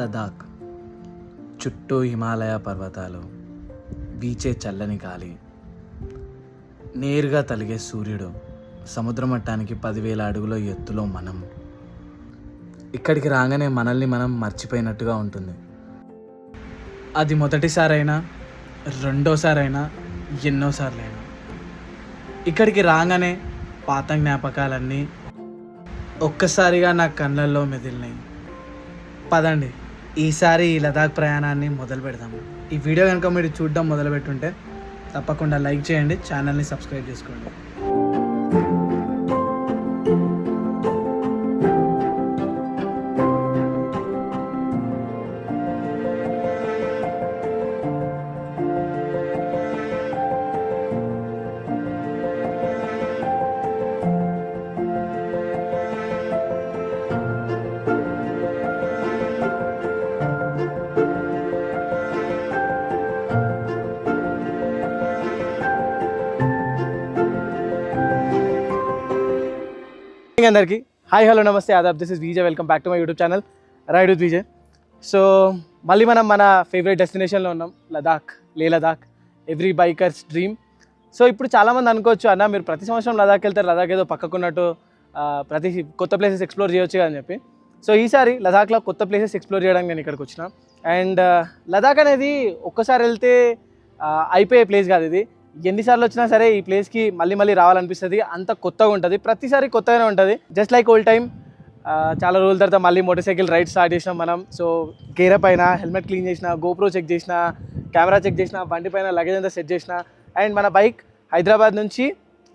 లదాఖ్. చుట్టూ హిమాలయ పర్వతాలు, వీచే చల్లని గాలి, నేరుగా తలిగే సూర్యుడు, సముద్ర మట్టానికి 10,000 అడుగుల ఎత్తులో మనం. ఇక్కడికి రాగానే మనల్ని మనం మర్చిపోయినట్టుగా ఉంటుంది. అది మొదటిసారైనా, రెండోసారైనా, ఎన్నోసార్లైనా. ఇక్కడికి రాగానే పాత జ్ఞాపకాలన్నీ ఒక్కసారిగా నా కళ్ళల్లో మెదిలినాయి. పదండి ఈసారి ఈ లదాఖ్ ప్రయాణాన్ని మొదలు పెడదాము. ఈ వీడియో కనుక మీరు చూడడం మొదలుపెట్టుంటే తప్పకుండా లైక్ చేయండి, ఛానల్ని సబ్స్క్రైబ్ చేసుకోండి. అందరికీ హాయ్, హలో, నమస్తే, ఆదాబ్. This is Vijay. Welcome back to my YouTube channel ride with Vijay. So మళ్ళీ మనం మన ఫేవరెట్ డెస్టినేషన్లో ఉన్నాం, Ladakh, Leh Ladakh, every bikers dream. So ఇప్పుడు చాలామంది అనుకోవచ్చు, అన్న మీరు ప్రతి సంవత్సరం లదాఖ్ వెళ్తారు, లదాఖ్ ఏదో పక్కకున్నట్టు ప్రతి కొత్త ప్లేసెస్ ఎక్స్ప్లోర్ చేయొచ్చు అని చెప్పి. సో ఈసారి లదాఖ్లో కొత్త ప్లేసెస్ ఎక్స్ప్లోర్ చేయడానికి నేను ఇక్కడికి వచ్చిన. అండ్ లదాఖ్ అనేది ఒక్కసారి వెళ్తే అయిపోయే ప్లేస్ కాదు. ఇది ఎన్నిసార్లు వచ్చినా సరే ఈ ప్లేస్కి మళ్ళీ మళ్ళీ రావాలనిపిస్తుంది. అంత కొత్తగా ఉంటుంది, ప్రతిసారి కొత్తగానే ఉంటుంది. Just like old time. చాలా రోజుల తర్వాత మళ్ళీ మోటార్ సైకిల్ రైడ్ స్టార్ట్ చేసినాం మనం. సో గేర్ పైన హెల్మెట్ క్లీన్ చేసిన, గోప్రో చెక్ చేసిన, కెమెరా చెక్ చేసిన, బండి పైన లగేజ్ అంతా సెట్ చేసిన. అండ్ మన బైక్ హైదరాబాద్ నుంచి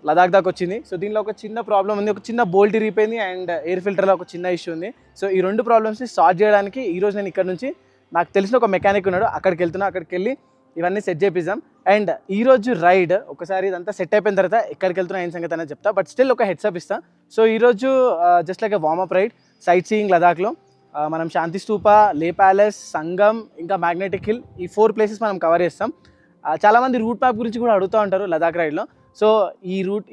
లదాఖ్ దాకా వచ్చింది. సో దీనిలో ఒక చిన్న ప్రాబ్లం ఉంది, ఒక చిన్న బోల్ట్ ఇరిగిపోయింది అండ్ ఎయిర్ ఫిల్టర్లో ఒక చిన్న ఇష్యూ ఉంది. సో ఈ రెండు ప్రాబ్లమ్స్ని సాల్వ్ చేయడానికి ఈరోజు నేను ఇక్కడ నుంచి నాకు తెలిసిన ఒక మెకానిక్ ఉన్నాడు, అక్కడికి వెళ్తున్నా. అక్కడికి వెళ్ళి ఇవన్నీ సెట్ చేపిద్దాం. అండ్ ఈరోజు రైడ్ ఒకసారి ఇదంతా సెట్ అయిపోయిన తర్వాత ఎక్కడికి వెళ్తున్నా ఏం సంగతి అనేది చెప్తా. బట్ స్టిల్ ఒక హెడ్సప్ ఇస్తా. సో ఈరోజు just like warmup ride, sightseeing లదాఖ్లో. మనం శాంతి స్తూప, లే ప్యాలెస్, సంగమ్, ఇంకా మ్యాగ్నెటిక్ హిల్, ఈ 4 ప్లేసెస్ మనం కవర్ చేస్తాం. చాలామంది రూట్ మ్యాప్ గురించి కూడా అడుగుతూ ఉంటారు లదాఖ్ రైడ్లో. సో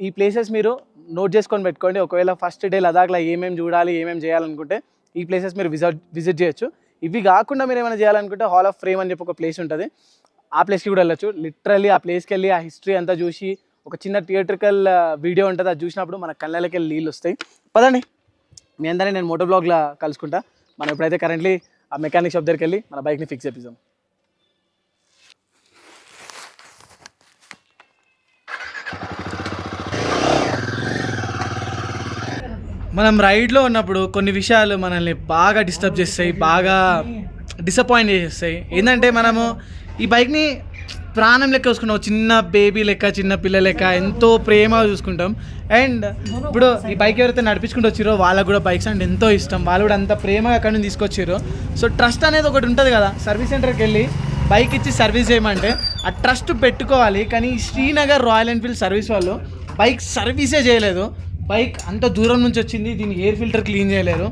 ఈ ప్లేసెస్ మీరు నోట్ చేసుకొని పెట్టుకోండి. ఒకవేళ ఫస్ట్ డే లదాఖ్లో ఏమేమి చూడాలి, ఏమేమి చేయాలనుకుంటే ఈ ప్లేసెస్ మీరు విజిట్ చేయొచ్చు. ఇవి కాకుండా మీరు ఏమైనా చేయాలనుకుంటే హాల్ ఆఫ్ ఫ్రేమ్ అని చెప్పి ఒక ప్లేస్ ఉంటుంది, ఆ ప్లేస్కి కూడా వెళ్ళొచ్చు. లిటరల్లీ ఆ ప్లేస్కి వెళ్ళి ఆ హిస్టరీ అంతా చూసి ఒక చిన్న థియేట్రికల్ వీడియో ఉంటుంది, అది చూసినప్పుడు మన కళ్ళకి వెళ్ళి నీళ్ళు వస్తాయి. పదండి, మీ అందరినీ నేను మోటో బ్లాగ్లో కలుసుకుంటా. మనం ఎప్పుడైతే కరెంట్లీ ఆ మెకానిక్ షాప్ దగ్గరికి వెళ్ళి మన బైక్ని ఫిక్స్ చేపిద్దాం. మనం రైడ్లో ఉన్నప్పుడు కొన్ని విషయాలు మనల్ని బాగా డిస్టర్బ్ చేస్తాయి, బాగా డిసప్పాయింట్ చేసేస్తాయి. ఏంటంటే మనము ఈ బైక్ని ప్రాణం లెక్క చూసుకుంటాం, చిన్న బేబీ లెక్క, చిన్న పిల్ల లెక్క ఎంతో ప్రేమగా చూసుకుంటాం. అండ్ ఇప్పుడు ఈ బైక్ ఎవరైతే నడిపించుకుంటూ వచ్చిరో వాళ్ళకు కూడా బైక్స్ అంటే ఎంతో ఇష్టం, వాళ్ళు కూడా అంత ప్రేమగా అక్కడి నుంచి తీసుకొచ్చారు. సో ట్రస్ట్ అనేది ఒకటి ఉంటుంది కదా, సర్వీస్ సెంటర్కి వెళ్ళి బైక్ ఇచ్చి సర్వీస్ చేయమంటే ఆ ట్రస్ట్ పెట్టుకోవాలి. కానీ శ్రీనగర్ రాయల్ ఎన్ఫీల్డ్ సర్వీస్ వాళ్ళు బైక్ సర్వీసే చేయలేదు. బైక్ అంత దూరం నుంచి వచ్చింది, దీని ఎయిర్ ఫిల్టర్ క్లీన్ చేయలేరు.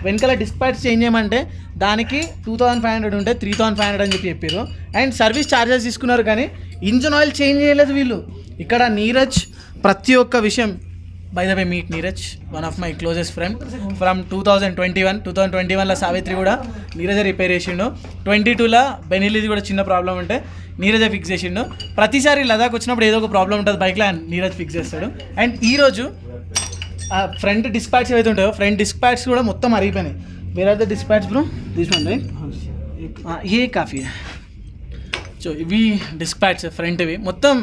వెనకాల డిస్క్ ప్యాడ్స్ చేంజ్ చేయమంటే దానికి 2,500 ఉంటే 3,500 అని చెప్పారు. అండ్ సర్వీస్ ఛార్జెస్ తీసుకున్నారు, కానీ ఇంజన్ ఆయిల్ చేంజ్ చేయలేదు వీళ్ళు. ఇక్కడ నీరజ్ ప్రతి ఒక్క విషయం, by the way meet Neeraj, one of my closest friend from 2021లో సావిత్రి కూడా నీరజే రిపేర్ చేసిండు. 22లో బెనిలీది కూడా చిన్న ప్రాబ్లం ఉంటే నీరజే ఫిక్స్ చేసిండు. ప్రతిసారి లదాఖ్ వచ్చినప్పుడు ఏదో ఒక ప్రాబ్లం ఉంటుంది బైక్లో, నీరజ్ ఫిక్స్ చేస్తాడు. అండ్ ఈరోజు ఫ్రంట్ డిస్క్ ప్యాడ్స్ ఏవైతే ఉంటాయో ఫ్రంట్ డిస్క్ ప్యాడ్స్ కూడా మొత్తం అరిగిపోయినాయి. Where are the disc pads bro? This one right? A coffee. So ఇవి డిస్క్ ప్యాడ్స్ ఫ్రంట్వి, మొత్తం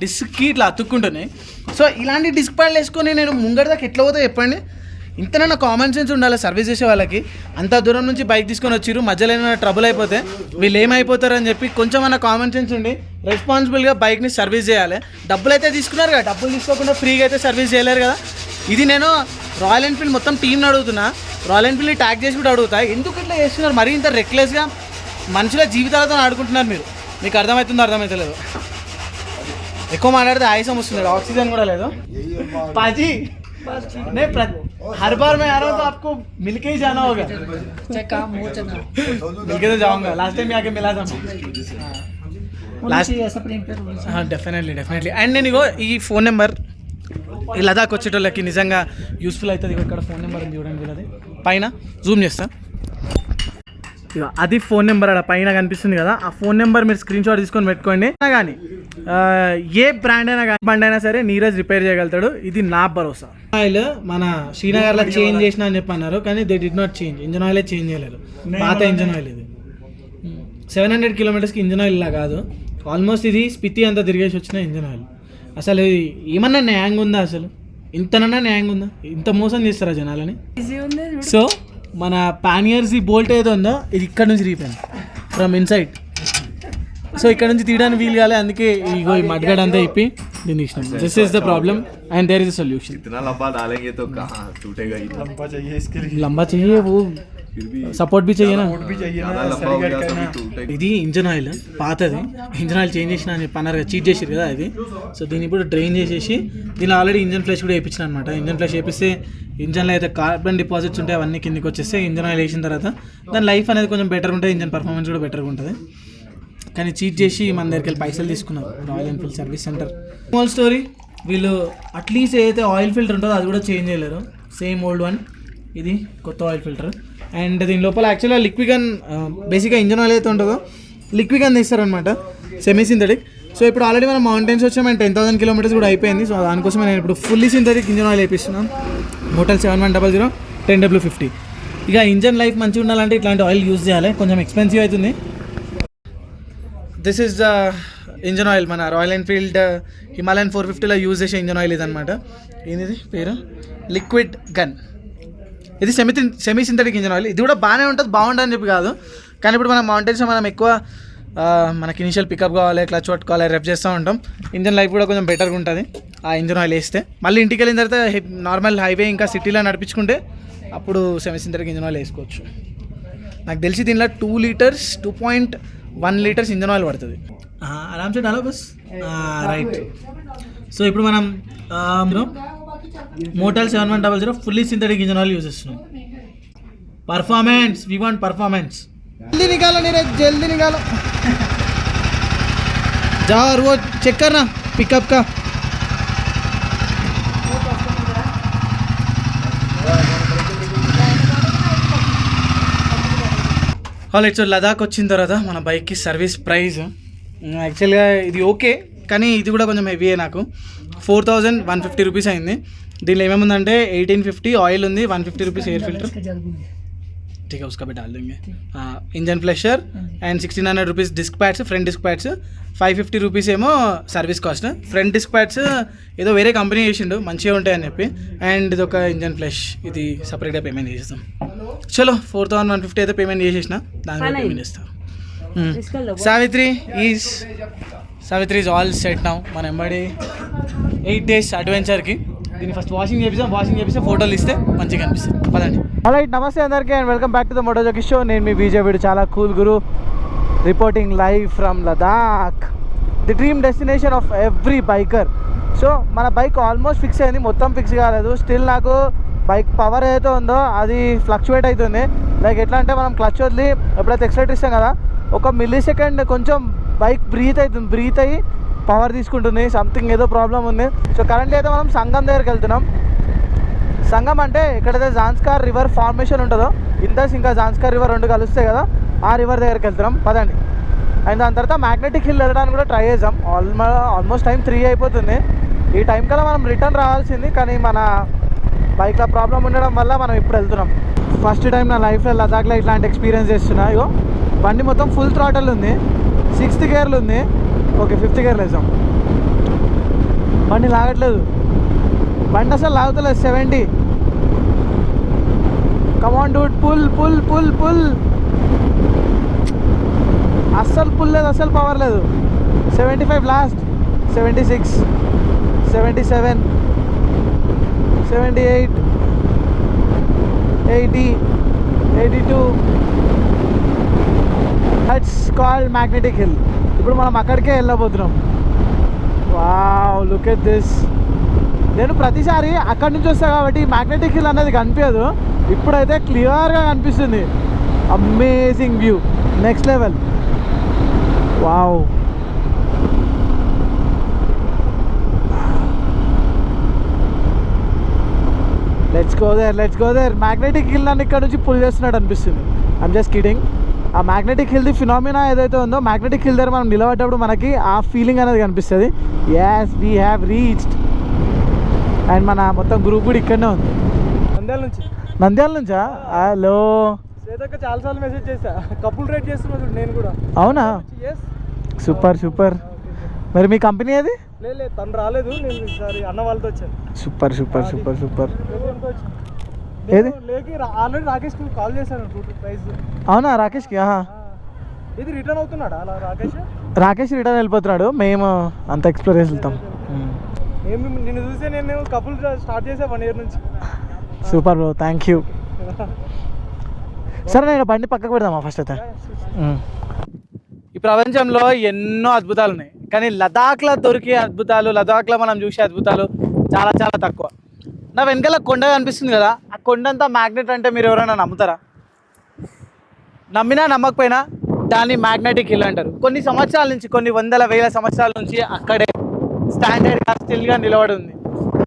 డిస్క్కి ఇట్లా అతుక్కుంటున్నాయి. సో ఇలాంటి డిస్క్ ప్యాడ్లు వేసుకొని నేను ముంగడి దాకా ఎట్లా పోతా చెప్పండి? ఇంతనన్నా కామన్ సెన్స్ ఉండాలి సర్వీస్ చేసే వాళ్ళకి. అంత దూరం నుంచి బైక్ తీసుకొని వచ్చిర్రు, మధ్యలో ఏమైనా ట్రబుల్ అయిపోతే వీళ్ళు ఏమైపోతారని చెప్పి కొంచెం అన్న కామన్ సెన్స్ ఉండి రెస్పాన్సిబుల్గా బైక్ని సర్వీస్ చేయాలి. డబ్బులు అయితే తీసుకున్నారు కదా, డబ్బులు తీసుకోకుండా ఫ్రీగా అయితే సర్వీస్ చేయలేరు కదా. ఇది నేను రాయల్ ఎన్ఫీల్డ్ మొత్తం టీంని అడుగుతున్నా, రాయల్ ఎన్ఫీల్డ్ని ట్యాగ్ చేసి కూడా అడుగుతా, ఎందుకు ఇట్లా చేస్తున్నారు? మరీ ఇంత రెక్లెస్గా మనుషుల జీవితాలతో ఆడుకుంటున్నారు మీరు. మీకు అర్థమవుతుందో అర్థమవుతలేదు. ఎక్కువ మాట్లాడితే ఆయాసం వస్తుంది, ఆక్సిజన్ కూడా లేదు. పాజీ नहीं हर बार मैं आ रहा हूँ तो आपको मिलके ही जाना होगा. काम हो चला मिलके तो जाऊँगा. लास्ट टाइम आके मिला था हाँ डेफिनेटली. అండ్ నేను ఇగో ఈ ఫోన్ నెంబర్ ఈ లదాఖ్ వచ్చేటోళ్ళకి నిజంగా యూస్ఫుల్ అవుతుంది. ఇక్కడ ఫోన్ నెంబర్ చూడండి, వీళ్ళది పైన జూమ్ చేస్తా. ఇక అది ఫోన్ నెంబర్ అక్కడ పైన కనిపిస్తుంది కదా, ఆ ఫోన్ నెంబర్ మీరు స్క్రీన్ షాట్ తీసుకొని పెట్టుకోండి. కానీ ఏ బ్రాండ్ అయినా కానీ బండి అయినా సరే నీరజ్ రిపేర్ చేయగలుగుతాడు, ఇది నా భరోసా. ఆయిల్ మన శ్రీనగర్లో చేంజ్ చేసిన అని చెప్పి అన్నారు, కానీ they did not change. Engine ఆయిలే చేంజ్ చేయలేరు, పాత ఇంజన్ ఆయిల్ ఇది. 700 కిలోమీటర్స్కి ఇంజన్ ఆయిల్ ఇలా కాదు, ఆల్మోస్ట్ ఇది స్పితి అంతా తిరిగేసి వచ్చిన ఇంజన్ ఆయిల్. అసలు ఏమన్నా న్యాయంగా ఉందా? అసలు ఇంతనన్నా న్యాయంగా ఉందా? ఇంత మోసం చేస్తారా జనాలని? సో మన పానియర్స్ ఈ బోల్ట్ ఏదో ఉందో ఇది ఇక్కడ నుంచి రీపోయింది ఫ్రమ్ ఇన్సైడ్. సో ఇక్కడ నుంచి తీయడానికి వీలు కాలే, అందుకే ఇగో ఈ మడ్గాడ్ అంతా ఇప్పి దీన్ని ఇష్టం. This is the problem and there is a solution. లంబా చెయ్యే वो సపోర్ట్ भी चाहिए ना. ఇది ఇంజన్ ఆయిల్ పాతది, ఇంజన్ ఆయిల్ చేంజ్ చేసిన అని చెప్పన్నారు కదా, చీట్ చేసారు కదా అది. సో దీన్ని ఇప్పుడు డ్రైన్ చేసేసి దీనిలో ఆల్రెడీ ఇంజన్ ఫ్లెష్ కూడా వేయించిన అనమాట. ఇంజన్ ఫ్లెష్ వేపిస్తే ఇంజన్లో అయితే కార్బన్ డిపాజిట్స్ ఉంటాయి, అవన్నీ కిందకి వచ్చేస్తే ఇంజన్ ఆయిల్ వేసిన తర్వాత దాని లైఫ్ అనేది కొంచెం బెటర్ ఉంటుంది, ఇంజన్ పర్ఫార్మెన్స్ కూడా బెటర్గా ఉంటుంది. కానీ చీట్ చేసి మన దగ్గరికి వెళ్ళి పైసలు తీసుకున్నారు royal Enfield service centre. Small story, వీళ్ళు అట్లీస్ట్ ఏదైతే ఆయిల్ ఫిల్టర్ ఉంటుందో అది కూడా చేంజ్ చేయలేరు, సేమ్ ఓల్డ్ వన్. ఇది కొత్త ఆయిల్ ఫిల్టర్. అండ్ దీని లోపల యాక్చువల్గా లిక్విగన్, బేసిక్గా ఇంజన్ ఆయిల్ అయితే ఉంటుందో లిక్విగన్ తీస్తారనమాట, సెమీ సింథటిక్. సో ఇప్పుడు ఆల్రెడీ మనం మౌంటైన్స్ వచ్చాం అండ్ 10,000 కిలోమీటర్స్ కూడా అయిపోయింది. సో దానికోసం నేను ఇప్పుడు ఫుల్లీ సింథటిక్ ఇంజన్ ఆయిల్ వేపిస్తున్నాను. Motul 7100 10W50. ఇక ఇంజన్ లైఫ్ మంచిగా ఉండాలంటే ఇట్లాంటి ఆయిల్ యూజ్ చేయాలి, కొంచెం ఎక్స్పెన్సివ్ అవుతుంది. This is the engine oil, మన రాయల్ ఎన్ఫీల్డ్ హిమాలయన్ 450లో యూజ్ చేసే ఇంజన్ ఆయిల్ ఇదనమాట. ఏంది పేరు? Liquid gun. ఇది సెమీ సింథటిక్ ఇంజన్ ఆయిల్. ఇది కూడా బాగానే ఉంటుంది, బాగుంటుందని చెప్పి కాదు, కానీ ఇప్పుడు మనం మౌంటైన్స్ మనం ఎక్కువ మనకి ఇనిషియల్ పికప్ కావాలి, క్లచ్ పట్టుకోవాలి, రెప్ చేస్తూ ఉంటాం. ఇంజన్ లైఫ్ కూడా కొంచెం బెటర్గా ఉంటుంది ఆ ఇంజన్ ఆయిల్ వేస్తే. మళ్ళీ ఇంటికి వెళ్ళిన తర్వాత నార్మల్ హైవే ఇంకా సిటీలో నడిపించుకుంటే అప్పుడు సెమీ సింథటిక్ ఇంజన్ ఆయిల్ వేసుకోవచ్చు. నాకు తెలిసి దీనిలో 2 లీటర్స్ 2.1 లీటర్స్ ఇంజన్ ఆయిల్ పడుతుంది. ఆరామ్సే డాలో బస్ రైట్. సో ఇప్పుడు మనం Motul 7100 fully synthetic engine oil use చేస్తున్నాం. Performance, we want performance. जल्दी निकालो नीरज, जल्दी निकालो. जाओ और वो चेक करना पिकअप का. ఆల్రైట్. సో లదాఖ్ వచ్చిన తర్వాత మన బైక్కి సర్వీస్ ప్రైస్ యాక్చువల్గా ఇది ఓకే, కానీ ఇది కూడా కొంచెం హెవీయే. నాకు 4150 రూపీస్ అయింది. దీనిలో ఏమేముందంటే 1850 ఆయిల్ ఉంది, 150 రూపీస్ ఎయిర్ ఫిల్టర్, ठीक है उसका भी डाल देंगे. Engine flusher and 1600 rupees disc pads, front disc pads 550 rupees ఏమో service cost. Front disc pads ఏదో వేరే కంపెనీ చేసిండు, మంచిగా ఉంటాయని చెప్పి. అండ్ ఇది ఒక ఇంజన్ ఫ్లెష్, ఇది సపరేట్గా పేమెంట్ చేసేస్తాం. చలో 4150 అయితే పేమెంట్ చేసేసిన, దాని మీద పేమెంట్ చేస్తాం. Savitri is all set now. మన ఎంబడి 8 days అడ్వెంచర్కి దీన్ని ఫస్ట్ వాషింగ్ చేపిస్తే ఫోటోలు ఇస్తే మంచిగా అనిపిస్తుంది. పదండి. ఆల్రైట్, నమస్తే అందరికీ and welcome back to the Moto Jockey show. నేను మీ విజయ్ వీడు, చాలా కూల్ గురు, reporting live from Ladakh, the dream destination of every biker. So మన బైక్ ఆల్మోస్ట్ ఫిక్స్ అయింది, మొత్తం ఫిక్స్ కాలేదు. స్టిల్ నాకు బైక్ పవర్ ఏదైతే ఉందో అది ఫ్లక్చువేట్ అవుతుంది. లైక్ ఎట్లా అంటే మనం క్లచ్ వదిలి ఎప్పుడైతే ఎక్సలరేటర్ ఇస్తాం కదా, 1 millisecond కొంచెం బైక్ బ్రీత్ అయ్యి పవర్ తీసుకుంటుంది. సంథింగ్ ఏదో ప్రాబ్లం ఉంది. సో కరెంట్లీ అయితే మనం సంగం దగ్గరికి వెళ్తున్నాం. సంగం అంటే ఎక్కడైతే జాన్స్కార్ రివర్ ఫార్మేషన్ ఉంటుందో, ఇందస్ ఇంకా జాన్స్కార్ రివర్ 2 కలుస్తాయి కదా, ఆ రివర్ దగ్గరికి వెళ్తున్నాం. పదండి. అండ్ దాని తర్వాత మ్యాగ్నెటిక్ హిల్ వెళ్ళడానికి కూడా ట్రై చేద్దాం. ఆల్మోస్ట్ టైం 3 అయిపోతుంది. ఈ టైం కల్లా మనం రిటర్న్ రావాల్సింది, కానీ మన బైక్లో ప్రాబ్లం ఉండడం వల్ల మనం ఇప్పుడు వెళ్తున్నాం. ఫస్ట్ టైం నా లైఫ్లో లదాఖ్లో ఇట్లాంటి ఎక్స్పీరియన్స్ చేస్తున్నా. ఇగో బండి మొత్తం ఫుల్ థ్రాటల్ ఉంది, 6th గేర్లు ఉంది. ఓకే 5th గేర్లు వేసాం. బండి లాగట్లేదు, బండి అసలు లాగుతలేదు. 70. కమాన్ డూడ్, పుల్ pull pull pull. Pull pull లేదు, అస్సలు పవర్ లేదు. 75 last, 76, 77, 78, 80, 82. That's called magnetic hill. ఇప్పుడు మనం అక్కడికే వెళ్ళబోతున్నాం. Wow, look at this. నేను ప్రతిసారి అక్కడి నుంచి వస్తా కాబట్టి మ్యాగ్నెటిక్ హిల్ అనేది కనిపించదు, ఇప్పుడైతే క్లియర్గా కనిపిస్తుంది. Amazing view, next level. Wow. Let's go there. Magnetic hill నన్ను ఇక్కడ నుంచి పుల్ చేస్తున్నాడు అనిపిస్తుంది. I'm just kidding. ఆ మ్యాగ్నెటిక్ హిల్ది ఫినామినా ఏదైతే ఉందో, మ్యాగ్నెటిక్ హిల్ దగ్గర మనం నిలబడ్డప్పుడు మనకి ఆ ఫీలింగ్ అనేది కనిపిస్తుంది. As we have reached. And మన మొత్తం గ్రూప్ కూడా ఇక్కడనే ఉంది. నంద్యాల నుంచా? హలో చాలాసార్లు మెసేజ్ చేశా, కపుల్ రైడ్ చేస్తున్నాడు నేను కూడా. అవునా? Super super. మరి మీ కంపెనీ అది? లేదు తను రాలేదు, నేను ఈసారి అన్న వాళ్ళతో వచ్చాను. Super super super super. ఏది ఆల్రెడీ రాకేష్కి కాల్ చేశాను ప్రైస్. అవునా? రాకేష్కి? ఇది రిటర్న్ అవుతున్నాడా అలా? రాకేష్ రిటర్న్ వెళ్ళిపోతున్నాడు, మేము అంత ఎక్స్ప్లోర్ చేసి వెళ్తాం. నిన్ను చూసే నేను కపుల్ స్టార్ట్ చేసా 1 year నుంచి. Super bro, thank you. సరే నేను బండి పక్కకు పెడదామా ఫస్ట్ అయితే? ఈ ప్రపంచంలో ఎన్నో అద్భుతాలు ఉన్నాయి, కానీ లదాఖ్లో దొరికే అద్భుతాలు, లదాఖ్లో మనం చూసే అద్భుతాలు చాలా చాలా తక్కువ. నా వెనకాల కొండ కనిపిస్తుంది కదా, ఆ కొండంతా మ్యాగ్నెట్ అంటే మీరు ఎవరైనా నమ్ముతారా? నమ్మినా నమ్మకపోయినా దాన్ని మ్యాగ్నెటిక్ హిల్ అంటారు. కొన్ని సంవత్సరాల నుంచి, కొన్ని వందల వేల సంవత్సరాల నుంచి అక్కడే స్టాండర్డ్గా స్టిల్గా నిలబడి ఉంది.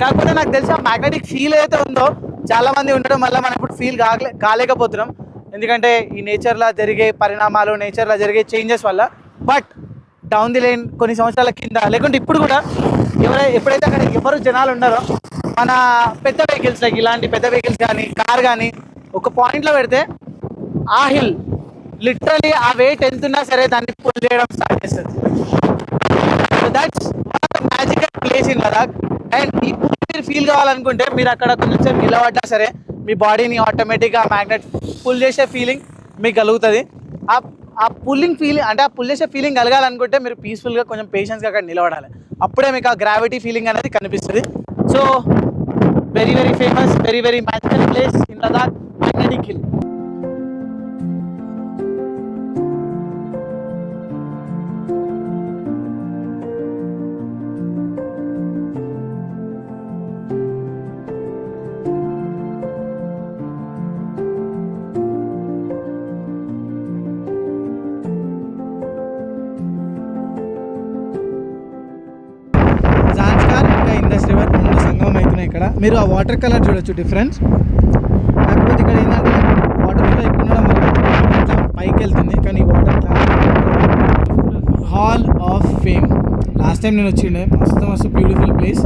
కాకపోతే నాకు తెలిసి ఆ మ్యాగ్నెటిక్ ఫీల్ ఏదైతే ఉందో చాలామంది ఉండడం వల్ల మనం ఇప్పుడు ఫీల్ కాలేకపోతున్నాం. ఎందుకంటే ఈ నేచర్లో జరిగే పరిణామాలు, నేచర్లో జరిగే చేంజెస్ వల్ల. బట్ డౌన్ ది లైన్ కొన్ని సంవత్సరాల కింద, లేకుంటే ఇప్పుడు కూడా ఎప్పుడైతే అక్కడ ఎవరు జనాలు ఉన్నారో, మన పెద్ద వెహికల్స్ లైక్ ఇలాంటి పెద్ద వెహికల్స్ కానీ కార్ కానీ ఒక పాయింట్లో పెడితే ఆ హిల్ లిటరలీ ఆ వెయిట్ ఎంత ఉన్నా సరే దాన్ని పుల్ చేయడం స్టార్ట్ చేస్తుంది. That's magical place in Ladakh. And ఈ మీరు ఫీల్ కావాలనుకుంటే మీరు అక్కడ కొంచెం నిలబడ్డా సరే మీ బాడీని ఆటోమేటిక్గా మ్యాగ్నెట్ పుల్ చేసే ఫీలింగ్ మీకు కలుగుతుంది. ఆ పుల్లింగ్ ఫీలింగ్ అంటే ఆ పుల్ చేసే ఫీలింగ్ కలగాలనుకుంటే మీరు పీస్ఫుల్గా కొంచెం పేషెన్స్గా అక్కడ నిలబడాలి. అప్పుడే మీకు ఆ గ్రావిటీ ఫీలింగ్ అనేది కనిపిస్తుంది. So very very famous, very very magical place in Ladakh, magnetic hill. ఇక్కడ మీరు ఆ వాటర్ కలర్ చూడొచ్చు డిఫరెన్స్. కాకపోతే ఇక్కడ ఏంటంటే వాటర్ ఫ్లో ఎక్కువ ఉండడం వల్ల ఇట్లా పైకి వెళ్తుంది, కానీ water hall of fame last time నేను వచ్చిండే. మస్తు బ్యూటిఫుల్ ప్లేస్.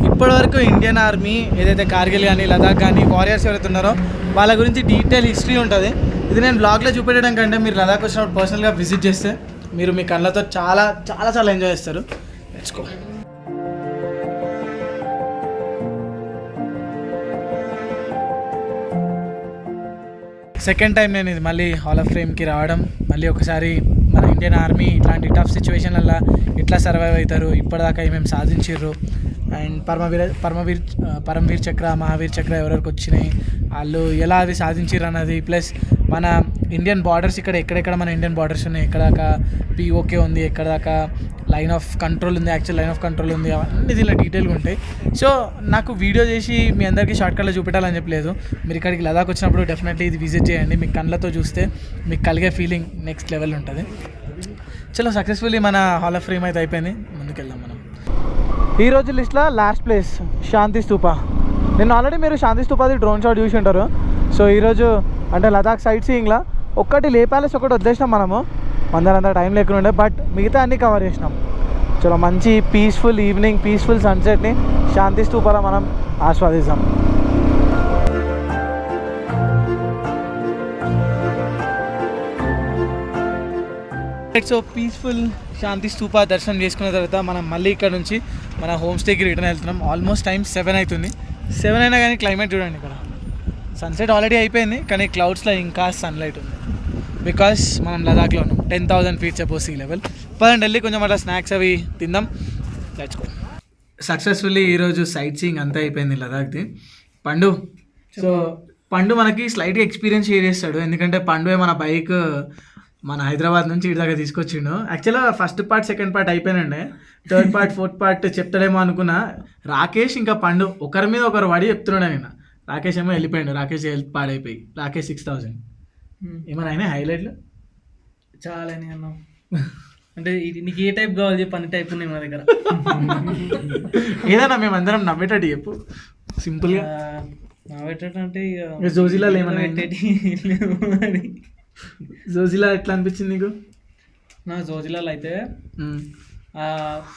ఇప్పటివరకు ఇండియన్ ఆర్మీ ఏదైతే కార్గిల్ కానీ లదాఖ్ కానీ వారియర్స్ ఎవరైతే ఉన్నారో వాళ్ళ గురించి డీటెయిల్ హిస్టరీ ఉంటుంది. ఇది నేను బ్లాగ్లో చూపెట్టడం కంటే మీరు లదాఖ్ వచ్చినప్పుడు పర్సనల్గా విజిట్ చేస్తే మీరు మీ కళ్ళతో చాలా చాలా చాలా ఎంజాయ్ చేస్తారు. Let's go. సెకండ్ టైం నేను ఇది మళ్ళీ హాల్ ఆఫ్ ఫేమ్కి రావడం, మళ్ళీ ఒకసారి మన ఇండియన్ ఆర్మీ ఇట్లాంటి టఫ్ సిచ్యువేషన్లలో ఎట్లా సర్వైవ్ అవుతారు, ఇప్పటిదాకా ఏమేమి సాధించారు, అండ్ పరమవీర్ చక్ర, మహావీర్ చక్ర ఎవరెవరికి వచ్చినాయి, వాళ్ళు ఎలా అవి సాధించారు అన్నది, ప్లస్ మన ఇండియన్ బార్డర్స్ ఎక్కడెక్కడ మన ఇండియన్ బార్డర్స్ ఉన్నాయి, ఎక్కడాక పిఓకే ఉంది, ఎక్కడాక లైన్ ఆఫ్ కంట్రోల్ ఉంది, యాక్చువల్ లైన్ ఆఫ్ కంట్రోల్ ఉంది, అవన్నీ దీనిలో డీటెయిల్గా ఉంటాయి. సో నాకు వీడియో చేసి మీ అందరికీ షార్ట్కట్లో చూపెట్టాలని చెప్పలేదు. మీరు ఇక్కడికి లదాఖ్ వచ్చినప్పుడు డెఫినెట్లీ ఇది విజిట్ చేయండి. మీ కళ్ళతో చూస్తే మీకు కలిగే ఫీలింగ్ నెక్స్ట్ లెవెల్ ఉంటుంది. చలో సక్సెస్ఫుల్లీ మన హాల్ ఆఫ్ ఫేమ్ అయితే అయిపోయింది, ముందుకెళ్దాం మనం. ఈరోజు లిస్ట్లో లాస్ట్ ప్లేస్ శాంతి స్తూప. నేను ఆల్రెడీ మీరు శాంతి స్తూపాది డ్రోన్ షాట్ చూసి ఉంటారు. సో ఈరోజు అంటే లదాఖ్ సైట్ సీయింగ్లో ఒక్కటి లే ప్యాలెస్ ఒకటి వదిలేసినాం మనము, అందరంతా టైం లేకుండా ఉండే, బట్ మిగతా అన్నీ కవర్ చేసినాం. చాలా మంచి పీస్ఫుల్ ఈవినింగ్, పీస్ఫుల్ సన్సెట్ని శాంతి స్తూపలో మనం ఆస్వాదిస్తాం. సో పీస్ఫుల్ శాంతి స్తూప దర్శనం చేసుకున్న తర్వాత మనం మళ్ళీ ఇక్కడ నుంచి మన హోమ్ స్టేకి రిటర్న్ వెళ్తున్నాం. ఆల్మోస్ట్ టైం 7 అవుతుంది. 7 అయినా కానీ క్లైమేట్ చూడండి, ఇక్కడ సన్సెట్ ఆల్రెడీ అయిపోయింది, కానీ క్లౌడ్స్లో ఇంకా సన్లైట్ ఉంది. బికాస్ మనం లదాఖ్లో ఉన్నాం, 10,000 feet అబోవ్ సీ లెవెల్. పదండి వెళ్ళి కొంచెం అట్లా స్నాక్స్ అవి తిందాం. Let's go. సక్సెస్ఫుల్లీ ఈరోజు సైట్ సీయింగ్ అంతా అయిపోయింది లదాఖ్ది. పండు, సో పండు మనకి స్లైట్గా ఎక్స్పీరియన్స్ షేర్ చేస్తాడు, ఎందుకంటే పండువే మన బైక్ మన హైదరాబాద్ నుంచి ఇటు దాకా తీసుకొచ్చిండు. యాక్చువల్గా ఫస్ట్ పార్ట్ సెకండ్ పార్ట్ అయిపోయినండే, థర్డ్ పార్ట్ ఫోర్త్ పార్ట్ చెప్తాడేమో అనుకున్నా. రాకేష్ ఇంకా పండు ఒకరి మీద ఒకరు పడి చెప్తున్నాడు. ఆయన రాకేష్ ఏమో వెళ్ళిపోయాడు, రాకేష్ హెల్త్ పాడైపోయి. రాకేష్ 6,000 ఏమైనా అయినా హైలైట్లు చాలా అన్నాం. అంటే ఇది నీకు ఏ టైప్ కావాలి చెప్పి, అన్ని టైప్ ఉన్నాయి మా దగ్గర. ఏదన్నా మేమందరం నవ్వేటట్టు చెప్పు, సింపుల్గా. నవ్వేటట్టు అంటే జోజీలా ఏమన్నా జోజిలా ఎట్లా అనిపించింది నీకు? నా జోజిలాలో అయితే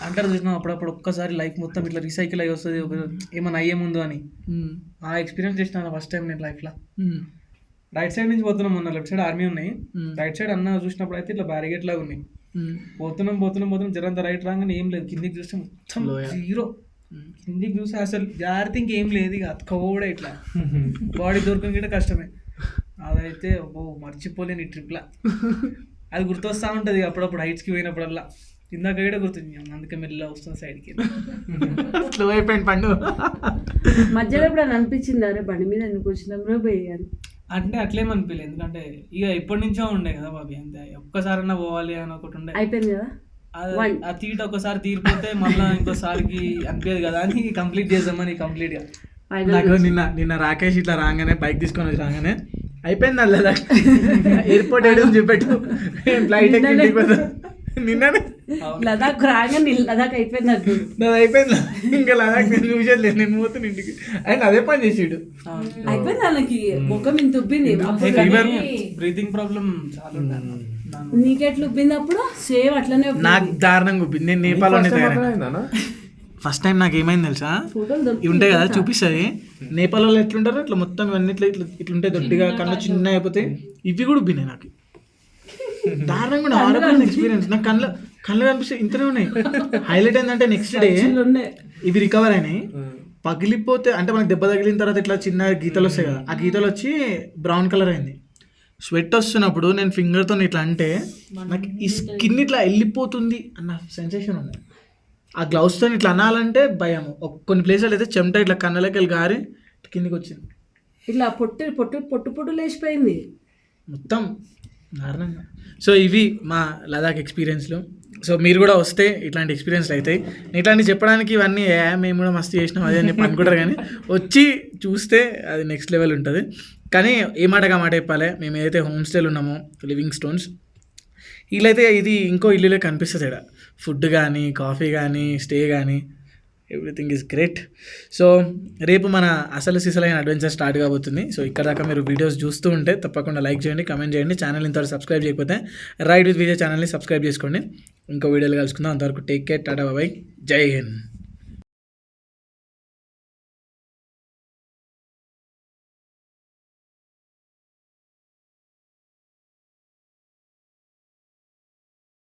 అంటారు చూసినా అప్పుడప్పుడు ఒక్కసారి లైఫ్ మొత్తం ఇట్లా రీసైకిల్ అయ్యి వస్తుంది, ఏమైనా అయ్యే ముందు అని. ఆ ఎక్స్పీరియన్స్ చేసిన ఫస్ట్ టైం నేను లైఫ్లో. రైట్ సైడ్ నుంచి పోతున్నాం, మొన్న లెఫ్ట్ సైడ్ ఆర్మీ ఉన్నాయి, రైట్ సైడ్ అన్న చూసినప్పుడు అయితే ఇట్లా బ్యారిగేట్ లాగా ఉన్నాయి. పోతున్నాం జరంత రైట్ రాగానే ఏం లేదు, కిందికి చూస్తే మొత్తం జీరో. కిందికి చూస్తే అసలు జాగ్రత్త ఇంకేం లేదు, ఇక అతుకోవడే ఇట్లా బాడీ దొరకడం కూడా కష్టమే. అదైతే మర్చిపోలేని ట్రిప్లా. అది గుర్తొస్తా ఉంటుంది అప్పుడప్పుడు హైట్స్కి పోయినప్పుడల్లా. ఇందాక కూడా గుర్తుంది, అందుకే మెల్ల వస్తుంది సైడ్కి. స్లో అయిపోయింది పండు. మధ్యలో ఇప్పుడు అని అనిపించింది, అరే బండి మీద ఎందుకు వచ్చినాం రో పోయాను అంటే అట్లేమనిపించలేదు, ఎందుకంటే ఇక ఎప్పటి నుంచో ఉండే కదా బాబీ, అంతే ఒక్కసారైనా పోవాలి అని ఒకటి ఉండే. అయిపోయింది కదా ఆ తీట ఒకసారి తీరిపోతే మళ్ళీ ఇంకోసారికి అనిపించదు కదా అని కంప్లీట్ చేద్దామని కంప్లీట్గా. నాకు నిన్న రాకేష్ ఇట్లా రాగానే బైక్ తీసుకొని వచ్చి రాగానే అయిపోయింది అలా ఎయిర్పోర్ట్ ఏడు చూపెట్టు ఫ్లైట్ నిన్ననే లదాఖ్ రాగా లదాఖ్ అయిపోయింది అంటు నాది అయిపోయింది. ఇంకా లదాఖ్ నేను చూసేది, నేను పోతాను ఇంటికి. ఆయన అదే పని చేసాడు. అయిపోయింది వాళ్ళకి ముఖం ఇంత ఉబ్బింది. బ్రీతింగ్ ప్రాబ్లం చాలా ఉండే. నీకెట్లు ఉబ్బింది అప్పుడు? సేమ్ అట్లనే నాకు దారుణంగా ఉబ్బింది. నేను నేపాల్లోనే తయారైనా. ఫస్ట్ టైం నాకు ఏమైంది తెలుసా, ఇవి ఉంటాయి కదా చూపిస్తుంది, నేపాల్ వాళ్ళు ఎట్లుంటారు ఇట్లా మొత్తం ఇవన్నీ ఇట్లా ఇట్లా ఇట్లుంటాయి, దొడ్డిగా కళ్ళు చిన్న అయిపోతే ఇవి కూడా ఉబ్బినాయి నాకు. దారుణంగా కూడా ఆరోగ్యం ఎక్స్పీరియన్స్. నాకు కళ్ళు కనిపిస్తే ఇంతనే ఉన్నాయి. హైలైట్ ఏంటంటే నెక్స్ట్ డే ఇవి రికవర్ అయినాయి. పగిలిపోతే అంటే మనకి దెబ్బ తగిలిన తర్వాత ఇట్లా చిన్న గీతలు వస్తాయి కదా, ఆ గీతలు వచ్చి బ్రౌన్ కలర్ అయింది. స్వెట్ వస్తున్నప్పుడు నేను ఫింగర్తో ఇట్లా అంటే నాకు ఈ స్కిన్ ఇట్లా వెళ్ళిపోతుంది అన్న సెన్సేషన్ ఉంది. ఆ గ్లౌస్తో ఇట్లా అనాలంటే భయం. కొన్ని ప్లేసులు అయితే చెమట ఇట్లా కళ్ళకి వెళ్ళి గారి కిందికి వచ్చింది, ఇట్లా పొట్టు లేచిపోయింది మొత్తం దారుణంగా. సో ఇవి మా లదాఖ్ ఎక్స్పీరియన్స్లు. సో మీరు కూడా వస్తే ఇట్లాంటి ఎక్స్పీరియన్స్లు అవుతాయి. ఇట్లాంటివి చెప్పడానికి ఇవన్నీ మేము కూడా మస్తు చేసినాం అదే చెప్పి అనుకుంటారు, కానీ వచ్చి చూస్తే అది నెక్స్ట్ లెవెల్ ఉంటుంది. కానీ ఏ మాటగా మాట చెప్పాలి, మేము ఏదైతే హోమ్ స్టేలు ఉన్నామో లివింగ్ స్టోన్స్, వీళ్ళైతే ఇది ఇంకో ఇల్లులే కనిపిస్తుంది. ఇక్కడ ఫుడ్ కానీ కాఫీ కానీ స్టే కానీ ఎవ్రీథింగ్ ఈజ్ గ్రేట్. సో రేపు మన అసలు సిసలైన అడ్వెంచర్ స్టార్ట్ కాబోతుంది. సో ఇక్కడ దాకా మీరు వీడియోస్ చూస్తూ ఉంటే తప్పకుండా లైక్ చేయండి, కమెంట్ చేయండి. ఛానల్ ఇంతవరకు సబ్స్క్రైబ్ చేయకపోతే రైడ్ విత్ విజయ్ ఛానల్ని సబ్స్క్రైబ్ చేసుకోండి. ఇంకో వీడియోలు కలుసుకుందాం. అంతవరకు టేక్ కేర్, టాటా బాయ్, జై హింద్.